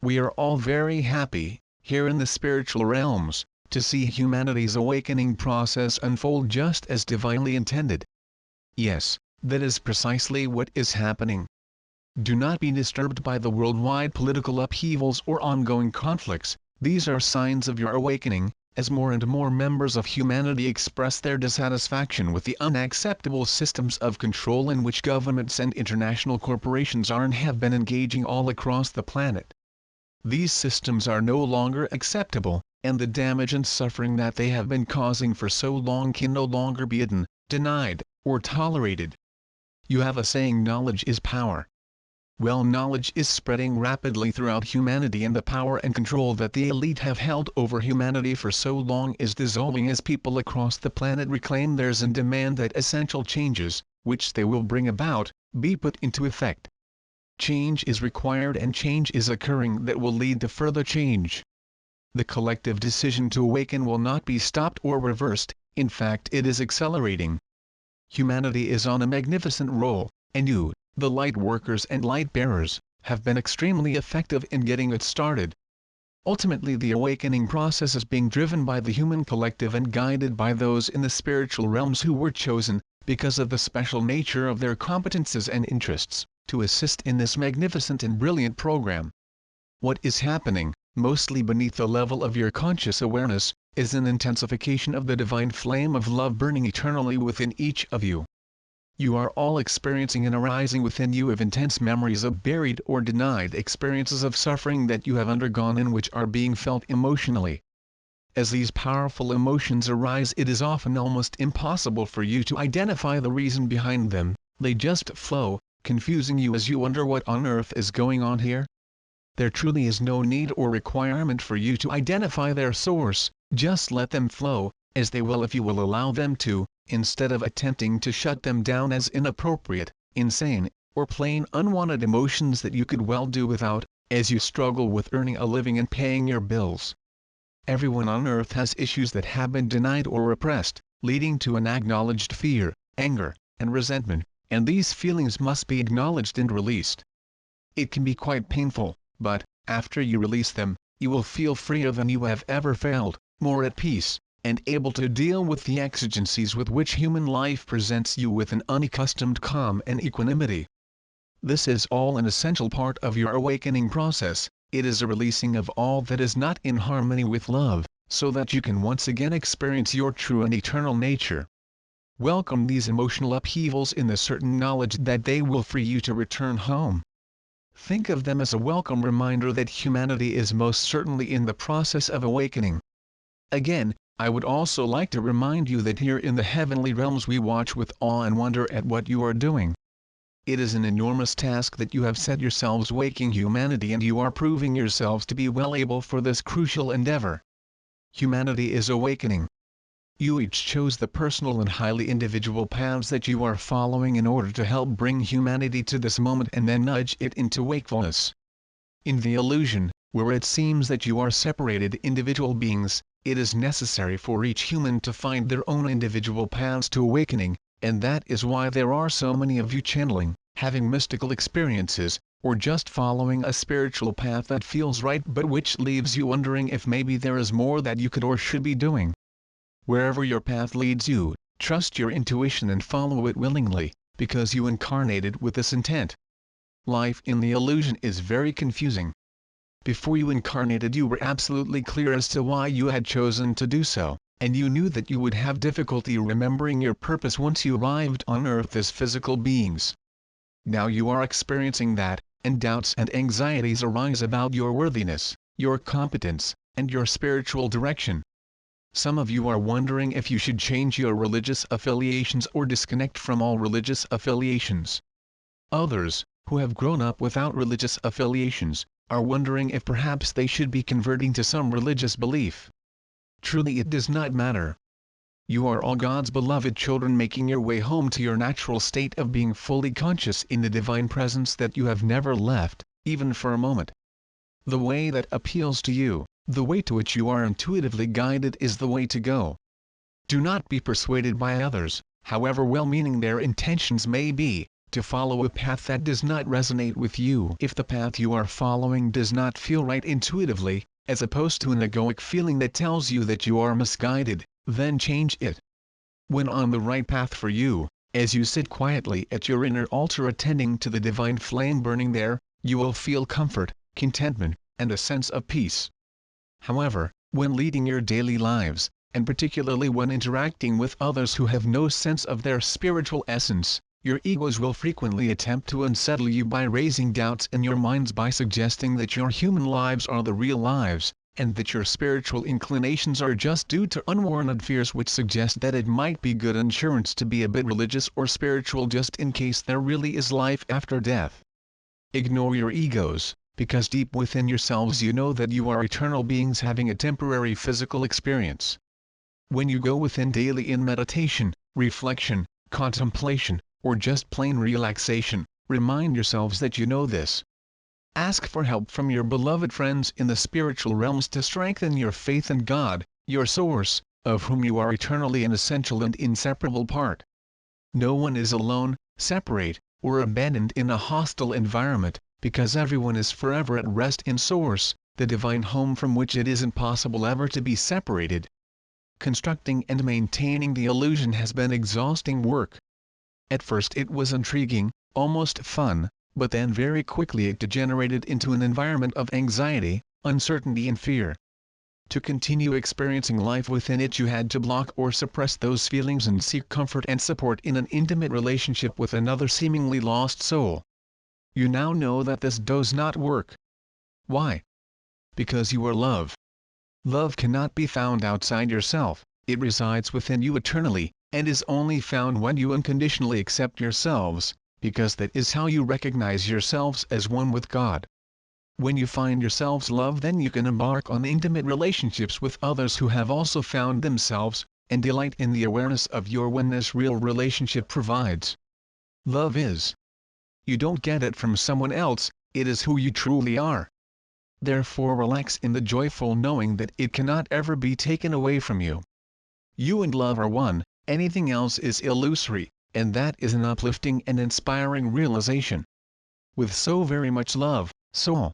We are all very happy, here in the spiritual realms, to see humanity's awakening process unfold just as divinely intended. Yes, that is precisely what is happening. Do not be disturbed by the worldwide political upheavals or ongoing conflicts. These are signs of your awakening, as more and more members of humanity express their dissatisfaction with the unacceptable systems of control in which governments and international corporations are and have been engaging all across the planet. These systems are no longer acceptable, and the damage and suffering that they have been causing for so long can no longer be hidden, denied, or tolerated. You have a saying, knowledge is power. Well, knowledge is spreading rapidly throughout humanity, and the power and control that the elite have held over humanity for so long is dissolving as people across the planet reclaim theirs and demand that essential changes, which they will bring about, be put into effect. Change is required, and change is occurring that will lead to further change. The collective decision to awaken will not be stopped or reversed, in fact it is accelerating. Humanity is on a magnificent roll, and you, the light workers and light bearers, have been extremely effective in getting it started. Ultimately, the awakening process is being driven by the human collective and guided by those in the spiritual realms who were chosen, because of the special nature of their competences and interests, to assist in this magnificent and brilliant program. What is happening, mostly beneath the level of your conscious awareness, is an intensification of the divine flame of love burning eternally within each of you. You are all experiencing an arising within you of intense memories of buried or denied experiences of suffering that you have undergone and which are being felt emotionally. As these powerful emotions arise, it is often almost impossible for you to identify the reason behind them. They just flow, confusing you as you wonder what on earth is going on here. There truly is no need or requirement for you to identify their source, just let them flow, as they will if you will allow them to, instead of attempting to shut them down as inappropriate, insane, or plain unwanted emotions that you could well do without, as you struggle with earning a living and paying your bills. Everyone on earth has issues that have been denied or repressed, leading to an acknowledged fear, anger, and resentment, and these feelings must be acknowledged and released. It can be quite painful, but, after you release them, you will feel freer than you have ever felt, more at peace, and able to deal with the exigencies with which human life presents you with an unaccustomed calm and equanimity. This is all an essential part of your awakening process. It is a releasing of all that is not in harmony with love, so that you can once again experience your true and eternal nature. Welcome these emotional upheavals in the certain knowledge that they will free you to return home. Think of them as a welcome reminder that humanity is most certainly in the process of awakening. Again, I would also like to remind you that here in the heavenly realms we watch with awe and wonder at what you are doing. It is an enormous task that you have set yourselves, waking humanity, and you are proving yourselves to be well able for this crucial endeavor. Humanity is awakening. You each chose the personal and highly individual paths that you are following in order to help bring humanity to this moment and then nudge it into wakefulness. In the illusion, where it seems that you are separated individual beings, it is necessary for each human to find their own individual paths to awakening, and that is why there are so many of you channeling, having mystical experiences, or just following a spiritual path that feels right but which leaves you wondering if maybe there is more that you could or should be doing. Wherever your path leads you, trust your intuition and follow it willingly, because you incarnated with this intent. Life in the illusion is very confusing. Before you incarnated, you were absolutely clear as to why you had chosen to do so, and you knew that you would have difficulty remembering your purpose once you arrived on earth as physical beings. Now you are experiencing that, and doubts and anxieties arise about your worthiness, your competence, and your spiritual direction. Some of you are wondering if you should change your religious affiliations or disconnect from all religious affiliations. Others, who have grown up without religious affiliations, are wondering if perhaps they should be converting to some religious belief. Truly, it does not matter. You are all God's beloved children, making your way home to your natural state of being fully conscious in the divine presence that you have never left, even for a moment. The way that appeals to you, the way to which you are intuitively guided, is the way to go. Do not be persuaded by others, however well-meaning their intentions may be, to follow a path that does not resonate with you. If the path you are following does not feel right intuitively, as opposed to an egoic feeling that tells you that you are misguided, then change it. When on the right path for you, as you sit quietly at your inner altar attending to the divine flame burning there, you will feel comfort, contentment, and a sense of peace. However, when leading your daily lives, and particularly when interacting with others who have no sense of their spiritual essence, your egos will frequently attempt to unsettle you by raising doubts in your minds by suggesting that your human lives are the real lives, and that your spiritual inclinations are just due to unwarranted fears which suggest that it might be good insurance to be a bit religious or spiritual just in case there really is life after death. Ignore your egos, because deep within yourselves you know that you are eternal beings having a temporary physical experience. When you go within daily in meditation, reflection, contemplation, or just plain relaxation, remind yourselves that you know this. Ask for help from your beloved friends in the spiritual realms to strengthen your faith in God, your source, of whom you are eternally an essential and inseparable part. No one is alone, separate, or abandoned in a hostile environment, because everyone is forever at rest in Source, the divine home from which it is impossible ever to be separated. Constructing and maintaining the illusion has been exhausting work. At first it was intriguing, almost fun, but then very quickly it degenerated into an environment of anxiety, uncertainty and fear. To continue experiencing life within it you had to block or suppress those feelings and seek comfort and support in an intimate relationship with another seemingly lost soul. You now know that this does not work. Why? Because you are love. Love cannot be found outside yourself, it resides within you eternally, and is only found when you unconditionally accept yourselves, because that is how you recognize yourselves as one with God. When you find yourselves love, then you can embark on intimate relationships with others who have also found themselves, and delight in the awareness of your oneness real relationship provides. Love is. You don't get it from someone else, it is who you truly are. Therefore relax in the joyful knowing that it cannot ever be taken away from you. You and love are one, anything else is illusory, and that is an uplifting and inspiring realization. With so very much love, soul,